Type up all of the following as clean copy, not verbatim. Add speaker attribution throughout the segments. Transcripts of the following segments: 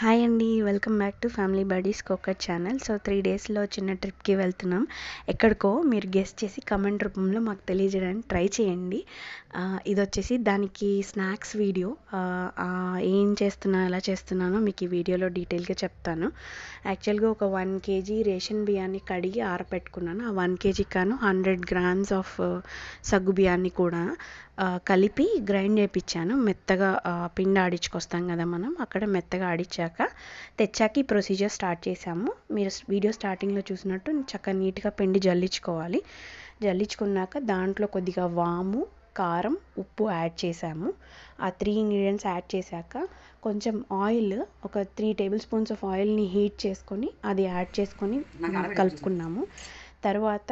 Speaker 1: Hi అండి, welcome back to family buddies Kokat channel. So 3 డేస్లో చిన్న ట్రిప్కి వెళ్తున్నాం. ఎక్కడికో మీరు గెస్ట్ చేసి కమెంట్ రూపంలో మాకు తెలియజేయడానికి ట్రై చేయండి. ఇది వచ్చేసి దానికి స్నాక్స్ వీడియో. ఏం చేస్తున్నా ఎలా చేస్తున్నానో మీకు ఈ వీడియోలో డీటెయిల్గా చెప్తాను. యాక్చువల్గా ఒక 1 kg రేషన్ బియ్యాన్ని కడిగి ఆరపెట్టుకున్నాను. ఆ 1 kgకి కాను 100 grams ఆఫ్ సగ్గు బియ్యాన్ని కూడా కలిపి గ్రైండ్ చేయించాను. మెత్తగా పిండి ఆడించుకొస్తాం కదా మనం, అక్కడ మెత్తగా ఆడించాక తెచ్చాక ఈ ప్రొసీజర్ స్టార్ట్ చేసాము. మీరు వీడియో స్టార్టింగ్లో చూసినట్టు చక్కగా నీట్గా పిండి జల్లించుకోవాలి. జల్లించుకున్నాక దాంట్లో కొద్దిగా వాము, కారం, ఉప్పు యాడ్ చేసాము. ఆ 3 ఇంగ్రీడియంట్స్ యాడ్ చేశాక కొంచెం ఆయిల్, ఒక 3 tablespoons ఆఫ్ ఆయిల్ని హీట్ చేసుకొని అది యాడ్ చేసుకొని కలుపుకున్నాము. తర్వాత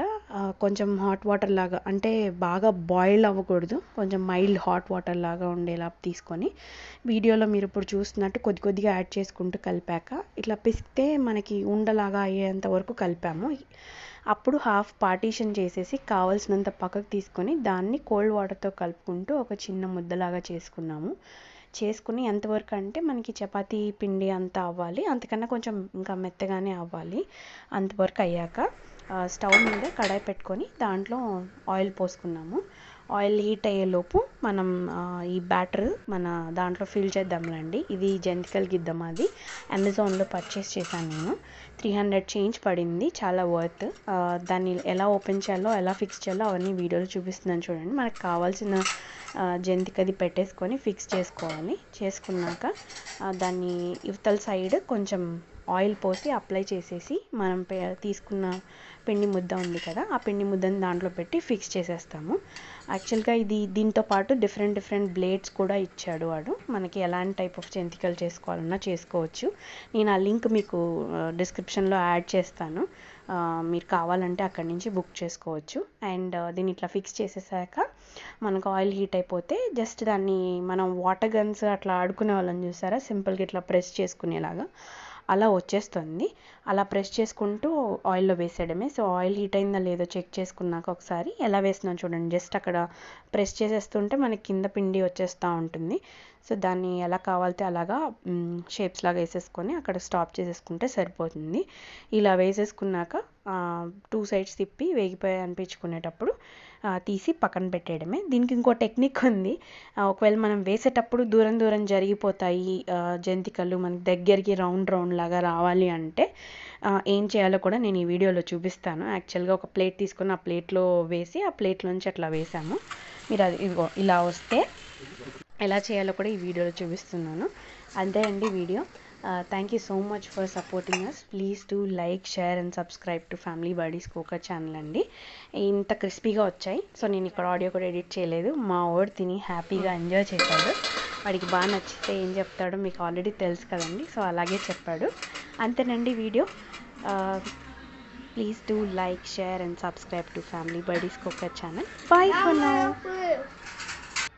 Speaker 1: కొంచెం హాట్ వాటర్ లాగా, అంటే బాగా బాయిల్ అవ్వకూడదు, కొంచెం మైల్డ్ హాట్ వాటర్ లాగా ఉండేలా తీసుకొని వీడియోలో మీరు ఇప్పుడు చూస్తున్నట్టు కొద్ది కొద్దిగా యాడ్ చేసుకుంటూ కలిపాక ఇట్లా పిసికితే మనకి ఉండలాగా అయ్యేంత వరకు కలిపాము. అప్పుడు హాఫ్ పార్టీషన్ చేసేసి కావాల్సినంత పక్కకు తీసుకొని దాన్ని కోల్డ్ వాటర్తో కలుపుకుంటూ ఒక చిన్న ముద్దలాగా చేసుకున్నాము. చేసుకుని ఎంతవరకు అంటే మనకి చపాతీ పిండి అంతా అవ్వాలి, అంతకన్నా కొంచెం ఇంకా మెత్తగానే అవ్వాలి. అంతవరకు అయ్యాక స్టవ్ మీద కడాయి పెట్టుకొని దాంట్లో ఆయిల్ పోసుకున్నాము. ఆయిల్ హీట్ అయ్యేలోపు మనం ఈ బ్యాటర్ మన దాంట్లో ఫిల్ చేద్దాంలేండి. ఇది జంతికల గిద్దం, అది అమెజాన్లో పర్చేస్ చేశాను నేను. 300 చేంజ్ పడింది, చాలా వర్త్. దాన్ని ఎలా ఓపెన్ చేయాలో ఎలా ఫిక్స్ చేయాలో అవన్నీ వీడియోలో చూపిస్తున్నాను చూడండి. మనకు కావాల్సిన జంతికది పెట్టేసుకొని ఫిక్స్ చేసుకోవాలి. చేసుకున్నాక దాన్ని ఇవతల సైడ్ కొంచెం ఆయిల్ పోసి అప్లై చేసేసి మనం తీసుకున్న పిండి ముద్ద ఉంది కదా, ఆ పిండి ముద్దని దాంట్లో పెట్టి ఫిక్స్ చేసేస్తాము. యాక్చువల్గా దీంతో పాటు డిఫరెంట్ బ్లేడ్స్ కూడా ఇచ్చాడు వాడు. మనకి ఎలాంటి టైప్ ఆఫ్ జంతికలు చేసుకోవాలన్నా చేసుకోవచ్చు. నేను ఆ లింక్ మీకు డిస్క్రిప్షన్లో యాడ్ చేస్తాను, మీరు కావాలంటే అక్కడి నుంచి బుక్ చేసుకోవచ్చు. అండ్ దీన్ని ఇట్లా ఫిక్స్ చేసేసాక మనకు ఆయిల్ హీట్ అయిపోతే జస్ట్ దాన్ని మనం వాటర్ గన్స్ అట్లా ఆడుకునే వాళ్ళని చూసారా, సింపుల్గా ఇట్లా ప్రెస్ చేసుకునేలాగా అలా వచ్చేస్తుంది. అలా ప్రెస్ చేసుకుంటూ ఆయిల్లో వేసేయడమే. సో ఆయిల్ హీట్ అయిందా లేదో చెక్ చేసుకున్నాక ఒకసారి ఎలా వేస్తున్నాను చూడండి, జస్ట్ అక్కడ ప్రెస్ చేసేస్తుంటే మనకి కింద పిండి వచ్చేస్తూ ఉంటుంది. సో దాన్ని ఎలా కావాలితే అలాగా షేప్స్ లాగా వేసేసుకొని అక్కడ స్టాప్ చేసేసుకుంటే సరిపోతుంది. ఇలా వేసేసుకున్నాక 2 sides తిప్పి వేగిపోయాయి అనిపించుకునేటప్పుడు తీసి పక్కన పెట్టేయడమే. దీనికి ఇంకో టెక్నిక్ ఉంది. ఒకవేళ మనం వేసేటప్పుడు దూరం జరిగిపోతాయి జంతికలు, మనకి దగ్గరికి రౌండ్ లాగా రావాలి అంటే ఏం చేయాలో కూడా నేను ఈ వీడియోలో చూపిస్తాను. యాక్చువల్గా ఒక ప్లేట్ తీసుకొని ఆ ప్లేట్లో వేసి ఆ ప్లేట్లోంచి అట్లా వేసాము. మీరు అది ఇదిగో ఇలా వస్తే ఎలా చేయాలో కూడా ఈ వీడియోలో చూపిస్తున్నాను. అంతే అండి video. Thank you so much for supporting us. Please to like, share and subscribe to family buddies Kokat channel అండి. ఇంత క్రిస్పీగా వచ్చాయి. సో నేను ఇక్కడ ఆడియో కూడా ఎడిట్ చేయలేదు. మా వాడు తిని హ్యాపీగా ఎంజాయ్ చేశాడు. వాడికి బాగా నచ్చితే ఏం చెప్తాడో మీకు ఆల్రెడీ తెలుసు కదండి, సో అలాగే చెప్పాడు. అంతేనండి video. Please to like, share and subscribe to family buddies Kokat channel. Bye for now.